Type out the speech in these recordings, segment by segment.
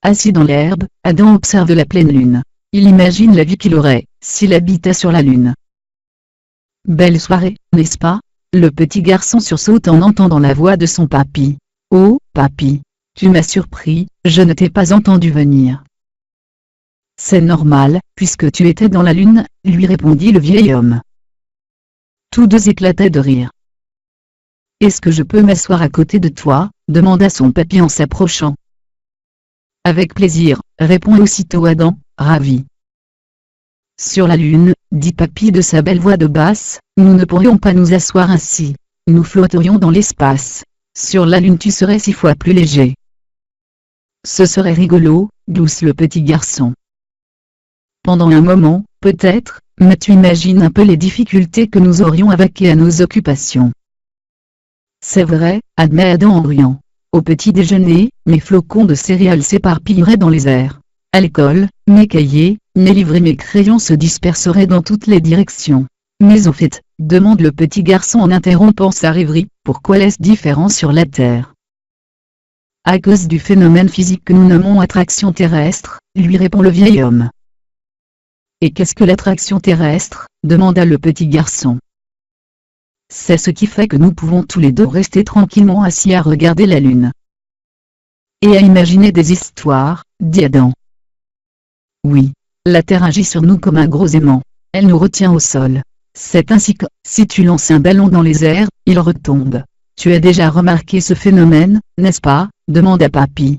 Assis dans l'herbe, Adam observe la pleine lune. Il imagine la vie qu'il aurait, s'il habitait sur la lune. Belle soirée, n'est-ce pas? Le petit garçon sursaute en entendant la voix de son papy. Oh, papy, tu m'as surpris, je ne t'ai pas entendu venir. C'est normal, puisque tu étais dans la lune, lui répondit le vieil homme. Tous deux éclataient de rire. Est-ce que je peux m'asseoir à côté de toi? Demanda son papy en s'approchant. Avec plaisir, répond aussitôt Adam, ravi. Sur la lune, dit papy de sa belle voix de basse, nous ne pourrions pas nous asseoir ainsi. Nous flotterions dans l'espace. Sur la lune tu serais 6 fois plus léger. Ce serait rigolo, glousse le petit garçon. Pendant un moment, peut-être, mais tu imagines un peu les difficultés que nous aurions à vaquer à nos occupations. C'est vrai, admet Adam en riant. Au petit déjeuner, mes flocons de céréales s'éparpilleraient dans les airs. À l'école, mes cahiers, mes livres et mes crayons se disperseraient dans toutes les directions. Mais au fait, demande le petit garçon en interrompant sa rêverie, pourquoi est-ce différent sur la Terre? À cause du phénomène physique que nous nommons attraction terrestre, lui répond le vieil homme. Et qu'est-ce que l'attraction terrestre? Demanda le petit garçon. C'est ce qui fait que nous pouvons tous les deux rester tranquillement assis à regarder la lune. Et à imaginer des histoires, dit Adam. Oui, la Terre agit sur nous comme un gros aimant. Elle nous retient au sol. C'est ainsi que, si tu lances un ballon dans les airs, il retombe. Tu as déjà remarqué ce phénomène, n'est-ce pas? Demanda papy.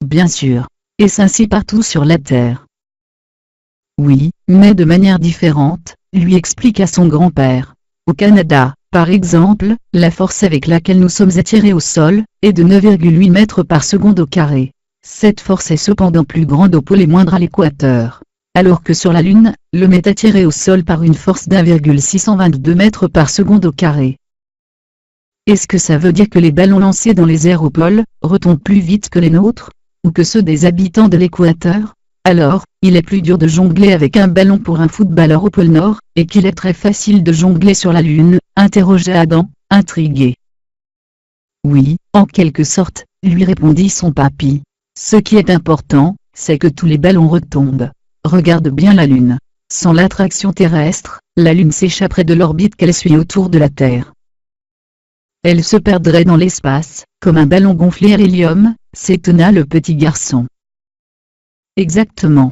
Bien sûr. Et c'est ainsi partout sur la Terre. Oui, mais de manière différente, lui expliqua son grand-père. Au Canada, par exemple, la force avec laquelle nous sommes attirés au sol, est de 9,8 mètres par seconde au carré. Cette force est cependant plus grande au pôle et moindre à l'équateur. Alors que sur la Lune, l'homme est attiré au sol par une force d'1,622 mètres par seconde au carré. Est-ce que ça veut dire que les ballons lancés dans les airs au pôle, retombent plus vite que les nôtres? Ou que ceux des habitants de l'équateur? Alors, il est plus dur de jongler avec un ballon pour un footballeur au pôle Nord, et qu'il est très facile de jongler sur la Lune, interrogea Adam, intrigué. Oui, en quelque sorte, lui répondit son papy. Ce qui est important, c'est que tous les ballons retombent. Regarde bien la Lune. Sans l'attraction terrestre, la Lune s'échapperait de l'orbite qu'elle suit autour de la Terre. Elle se perdrait dans l'espace, comme un ballon gonflé à l'hélium, s'étonna le petit garçon. Exactement.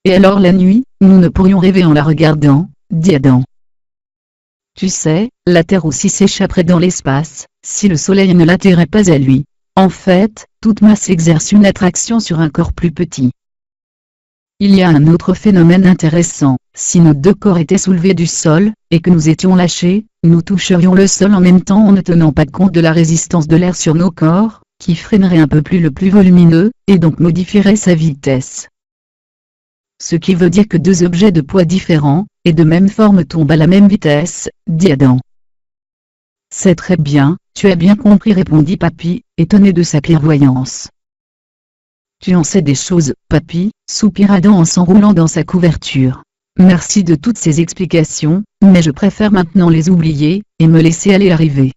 Et alors la nuit, nous ne pourrions rêver en la regardant, dit Adam. Tu sais, la Terre aussi s'échapperait dans l'espace, si le Soleil ne l'attirait pas à lui. En fait, toute masse exerce une attraction sur un corps plus petit. Il y a un autre phénomène intéressant, si nos deux corps étaient soulevés du sol, et que nous étions lâchés, nous toucherions le sol en même temps en ne tenant pas compte de la résistance de l'air sur nos corps, qui freinerait un peu plus le plus volumineux, et donc modifierait sa vitesse. Ce qui veut dire que deux objets de poids différents, et de même forme tombent à la même vitesse, dit Adam. C'est très bien, tu as bien compris, répondit papy, étonné de sa clairvoyance. Tu en sais des choses, papy, soupira Adam en s'enroulant dans sa couverture. Merci de toutes ces explications, mais je préfère maintenant les oublier, et me laisser aller arriver.